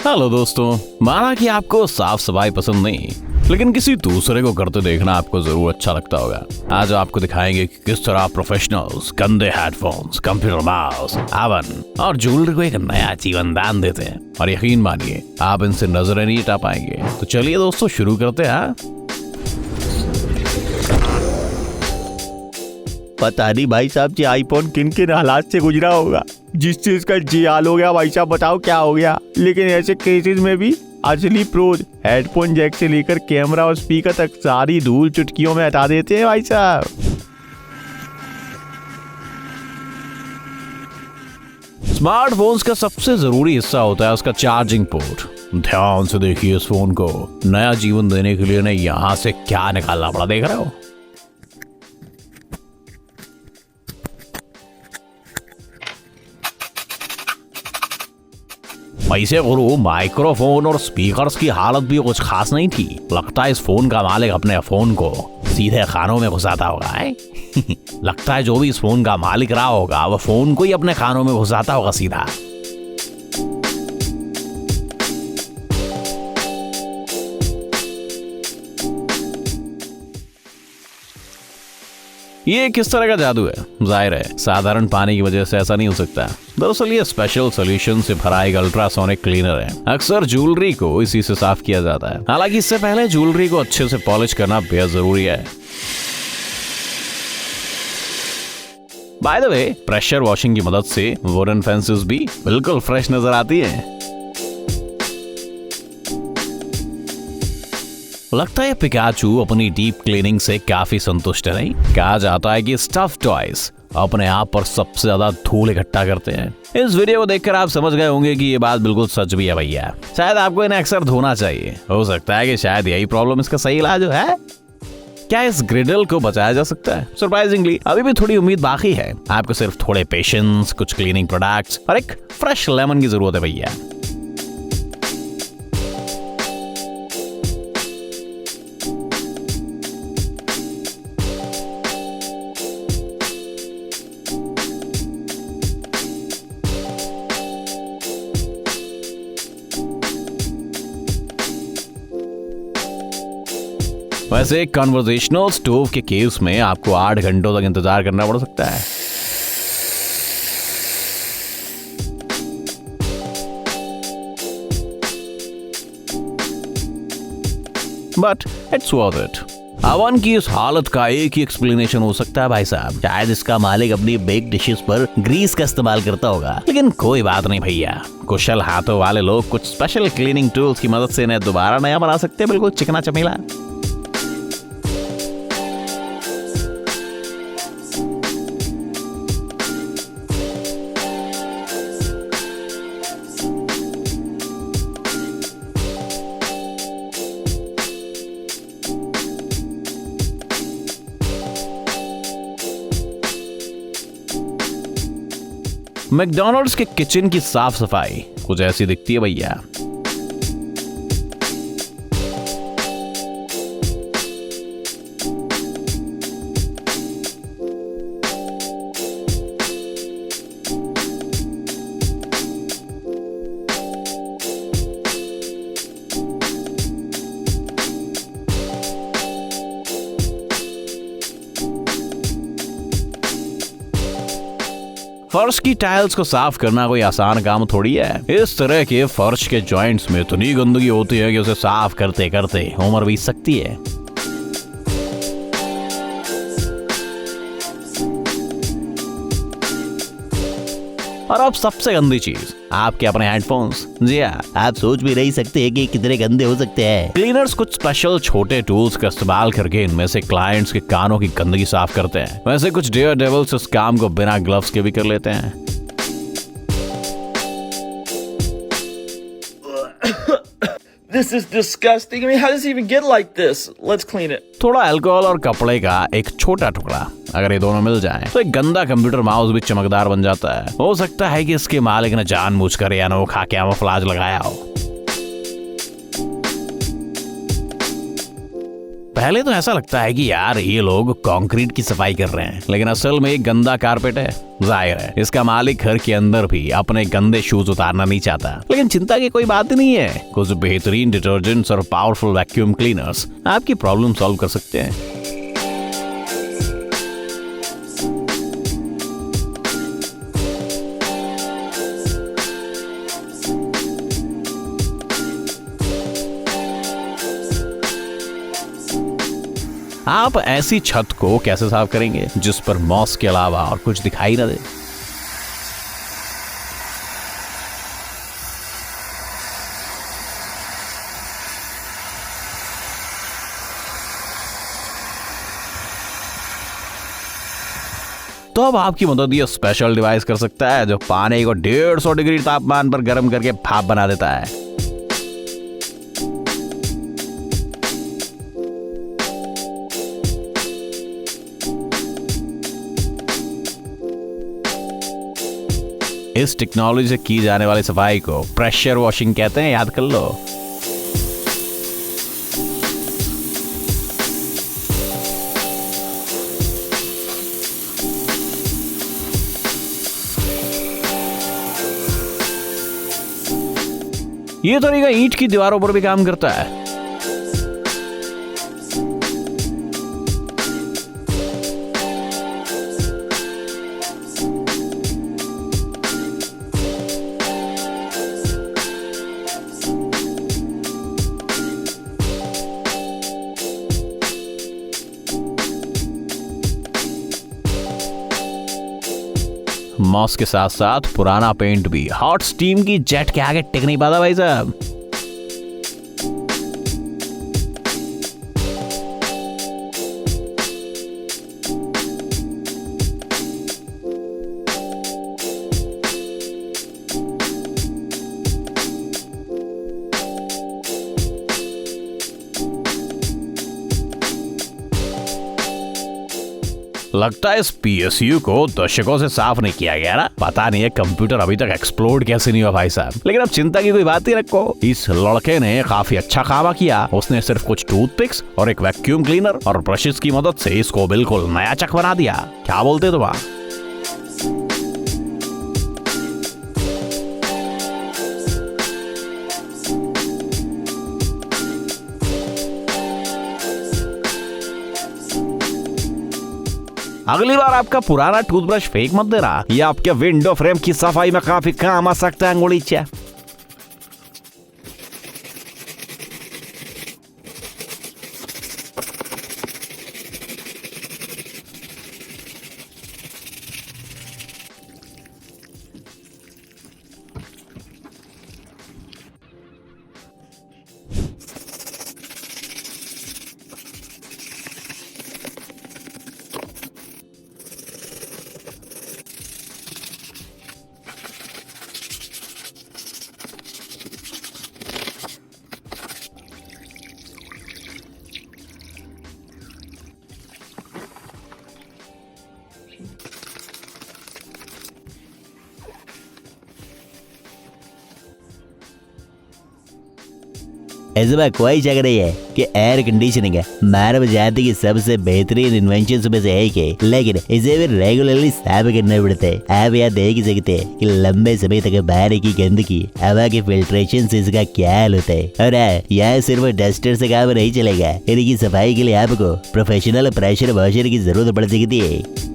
Hello दोस्तों, माना कि आपको साफ सफाई पसंद नहीं, लेकिन किसी दूसरे को करते देखना आपको जरूर अच्छा लगता होगा। आज आपको दिखाएंगे कि किस तरह प्रोफेशनल्स गंदे हेडफोन्स, कंप्यूटर माउस, ओवन और ज्वेलरी को एक नया जीवन दान देते हैं। और यकीन मानिए, आप इनसे नजरें नहीं हटा पाएंगे। तो चलिए दोस्तों, शुरू करते हैं। पता नहीं भाई साहब जी आईफोन किन किन हालात से गुजरा होगा, जिस चीज का जी हाल हो गया भाई साहब, बताओ क्या हो गया। लेकिन ऐसे केसेस में भी असली प्रोज हेडफोन जैक से लेकर कैमरा और स्पीकर तक सारी धूल चुटकियों में हटा देते हैं भाई साहब। स्मार्टफोन्स का सबसे जरूरी हिस्सा होता है उसका चार्जिंग पोर्ट। ध्यान से देखिए, इस फोन को नया जीवन देने के लिए इन्हें यहाँ से क्या निकालना पड़ा, देख रहे हो। वैसे गुरु, माइक्रोफोन और स्पीकर्स की हालत भी कुछ खास नहीं थी। लगता है इस फोन का मालिक अपने फोन को सीधे कानों में घुसाता होगा है? लगता है जो भी इस फोन का मालिक रहा होगा वो फोन को ही अपने कानों में घुसाता होगा सीधा। ये किस तरह का जादू है? जाहिर है साधारण पानी की वजह से ऐसा नहीं हो सकता। दरअसल ये स्पेशल सॉल्यूशन से भरा एक अल्ट्रासोनिक क्लीनर है। अक्सर ज्वेलरी को इसी से साफ किया जाता है। हालांकि इससे पहले ज्वेलरी को अच्छे से पॉलिश करना बेहद जरूरी है। By the way, pressure washing की मदद से वुडन फेंसेस भी बिल्कुल फ्रेश नजर आती है। लगता है पिकाचू अपनी डीप क्लीनिंग से काफी संतुष्ट है, नहीं? कहा जाता है कि स्टफ टॉयज अपने आप पर सबसे ज्यादा धूल इकट्ठा करते हैं। इस वीडियो को देखकर आप समझ गए होंगे कि ये बात बिल्कुल सच भी है भैया। शायद आपको इन्हें अक्सर धोना चाहिए। हो सकता है कि शायद यही प्रॉब्लम इसका सही इलाज है। क्या इस ग्रिडल को बचाया जा सकता है? सरप्राइजिंगली अभी भी थोड़ी उम्मीद बाकी है। आपको सिर्फ थोड़े पेशेंस, कुछ क्लीनिंग प्रोडक्ट्स और एक फ्रेश लेमन की जरूरत है भैया। वैसे कन्वर्सेशनल स्टोव के केस में आपको 8 घंटों तक इंतजार करना पड़ सकता है। But it's worth it. Oven की इस हालत का एक ही एक्सप्लेनेशन हो सकता है भाई साहब। शायद इसका मालिक अपनी बेक डिशेस पर ग्रीस का इस्तेमाल करता होगा। लेकिन कोई बात नहीं भैया, कुशल हाथों वाले लोग कुछ स्पेशल क्लीनिंग टूल्स की मदद से इन्हें दोबारा नया बना सकते हैं, बिल्कुल चिकना चमेला। मैकडॉनल्ड्स के किचन की साफ सफाई कुछ ऐसी दिखती है भैया। फर्श की टाइल्स को साफ करना कोई आसान काम थोड़ी है। इस तरह के फर्श के जॉइंट्स में इतनी गंदगी होती है कि उसे साफ करते करते उम्र बीत सकती है। और अब सबसे गंदी चीज, आपके अपने हेडफोन्स। जी हाँ, आप सोच भी नहीं सकते कि कितने गंदे हो सकते हैं। क्लीनर्स कुछ स्पेशल छोटे टूल्स का इस्तेमाल करके इनमें से क्लाइंट्स के कानों की गंदगी साफ करते हैं। वैसे कुछ डेयर डेविल्स इस काम को बिना ग्लव्स के भी कर लेते हैं। This is disgusting. I mean, how does it even get like this? Let's clean it. थोड़ा अल्कोहल और कपड़े का एक छोटा टुकड़ा, अगर ये दोनों मिल जाएं, तो एक गंदा कंप्यूटर माउस भी चमकदार बन जाता है। हो सकता है कि इसके मालिक ने जानबूझकर या अनोखा कैमोफ्लेज लगाया हो। पहले तो ऐसा लगता है कि यार ये लोग कंक्रीट की सफाई कर रहे हैं, लेकिन असल में एक गंदा कारपेट है। जाहिर है इसका मालिक घर के अंदर भी अपने गंदे शूज उतारना नहीं चाहता, लेकिन चिंता की कोई बात नहीं है। कुछ बेहतरीन डिटर्जेंट्स और पावरफुल वैक्यूम क्लीनर्स आपकी प्रॉब्लम सॉल्व कर सकते हैं। आप ऐसी छत को कैसे साफ करेंगे जिस पर मॉस के अलावा और कुछ दिखाई ना दे? तो अब आपकी मदद ये स्पेशल डिवाइस कर सकता है जो पानी को 150 डिग्री तापमान पर गर्म करके भाप बना देता है। इस टेक्नोलॉजी से की जाने वाली सफाई को प्रेशर वॉशिंग कहते हैं, याद कर लो। ये तरीका ईंट की दीवारों पर भी काम करता है। मॉस के साथ साथ पुराना पेंट भी हॉट स्टीम की जेट के आगे टिक नहीं पाता भाई साहब। लगता है इस PSU को दशकों से साफ नहीं किया गया ना। पता नहीं है कंप्यूटर अभी तक एक्सप्लोड कैसे नहीं हुआ भाई साहब। लेकिन अब चिंता की कोई बात ही रखो, इस लड़के ने काफी अच्छा काम किया। उसने सिर्फ कुछ टूथपिक्स और एक वैक्यूम क्लीनर और ब्रशेस की मदद से इसको बिल्कुल नया चक बना दिया। क्या बोलते तुम? अगली बार आपका पुराना टूथब्रश फेंक मत देना, ये आपके विंडो फ्रेम की सफाई में काफी काम आ सकता है अंगुलीचा। ऐसा कोई जगह नहीं है कि एयर कंडीशनिंग है मानव जाति की सबसे बेहतरीन इन्वेंशन में से एक है, लेकिन इसे भी रेगुलरली साफ करना पड़ता है। आप यहाँ देख ही सकते हैं कि लंबे समय तक बाहर की गंदगी हवा के फिल्ट्रेशन से इसका क्या हाल होता है। और यहाँ सिर्फ डस्टर से काम नहीं चलेगा, इनकी सफाई के लिए आपको प्रोफेशनल प्रेशर वॉशर की जरूरत पड़ सकती है।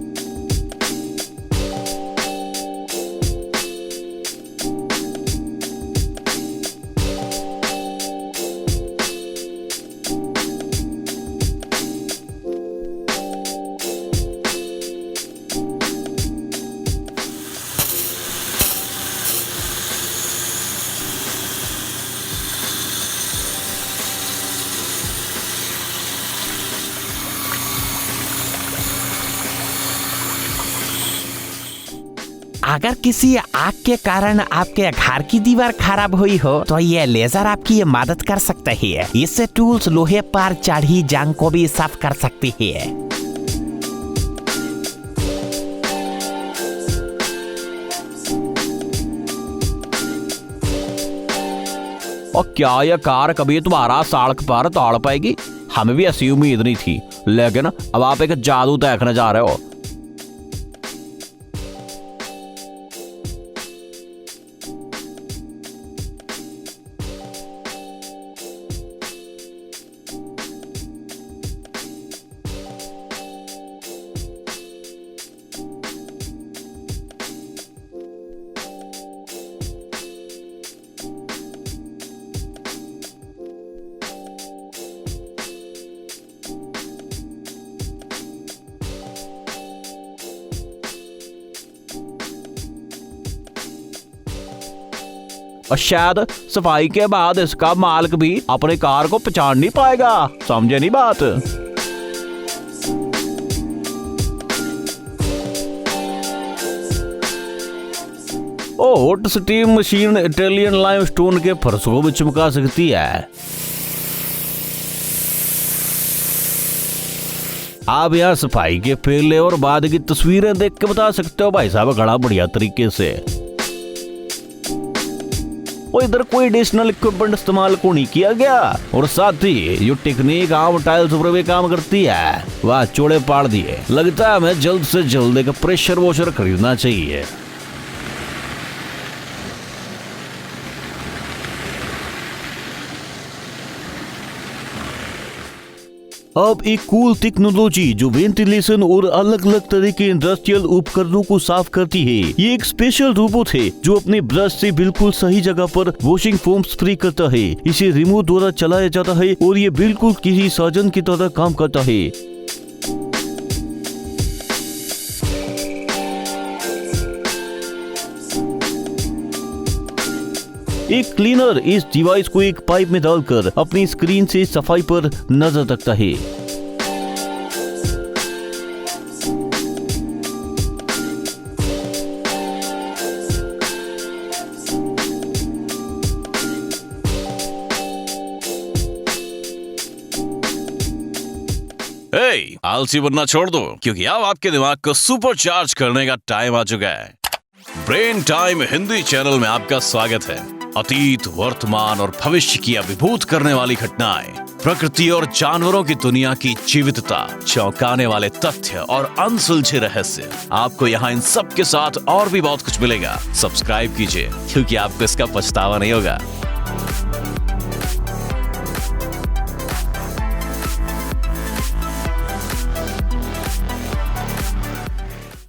अगर किसी आग के कारण आपके घर की दीवार खराब हुई हो तो ये लेजर आपकी मदद कर सकता है। इससे टूल्स लोहे पर चढ़ी जंग को भी साफ कर सकती है। और क्या यह कार कभी तुम्हारा सड़क पर दौड़ पाएगी? हमें भी ऐसी उम्मीद नहीं थी, लेकिन अब आप एक जादू देखने जा रहे हो। और शायद सफाई के बाद इसका मालिक भी अपनी कार को पहचान नहीं पाएगा। समझे नहीं बात? Hot steam machine Italian limestone के फर्श को भी चमका सकती है। आप यहाँ सफाई के पहले और बाद की तस्वीरें देख के बता सकते हो भाई साहब, बड़ा बढ़िया तरीके से। और इधर कोई एडिशनल इक्विपमेंट इस्तेमाल को नहीं किया गया, और साथ ही ये टेक्निक आम टाइल्स पर भी काम करती है। वाह, चौड़े पाड़ दिए। लगता है हमें जल्द से जल्द एक प्रेशर वॉशर खरीदना चाहिए। अब एक कूल टेक्नोलॉजी जो वेंटिलेशन और अलग अलग तरह के इंडस्ट्रियल उपकरणों को साफ करती है। ये एक स्पेशल रोबोट है जो अपने ब्रश से बिल्कुल सही जगह पर वॉशिंग फोम स्प्रे करता है। इसे रिमोट द्वारा चलाया जाता है और ये बिल्कुल किसी साजन की तरह काम करता है। एक क्लीनर इस डिवाइस को एक पाइप में डालकर अपनी स्क्रीन से सफाई पर नजर रखता है। आलसी बनना छोड़ दो, क्योंकि अब आपके दिमाग को सुपर चार्ज करने का टाइम आ चुका है। ब्रेन टाइम हिंदी चैनल में आपका स्वागत है। अतीत, वर्तमान और भविष्य की अभिभूत करने वाली घटनाएं, प्रकृति और जानवरों की दुनिया की जीवितता, चौंकाने वाले तथ्य और अनसुलझे रहस्य। आपको यहाँ इन सब के साथ और भी बहुत कुछ मिलेगा। सब्सक्राइब कीजिए, क्योंकि आपको इसका पछतावा नहीं होगा।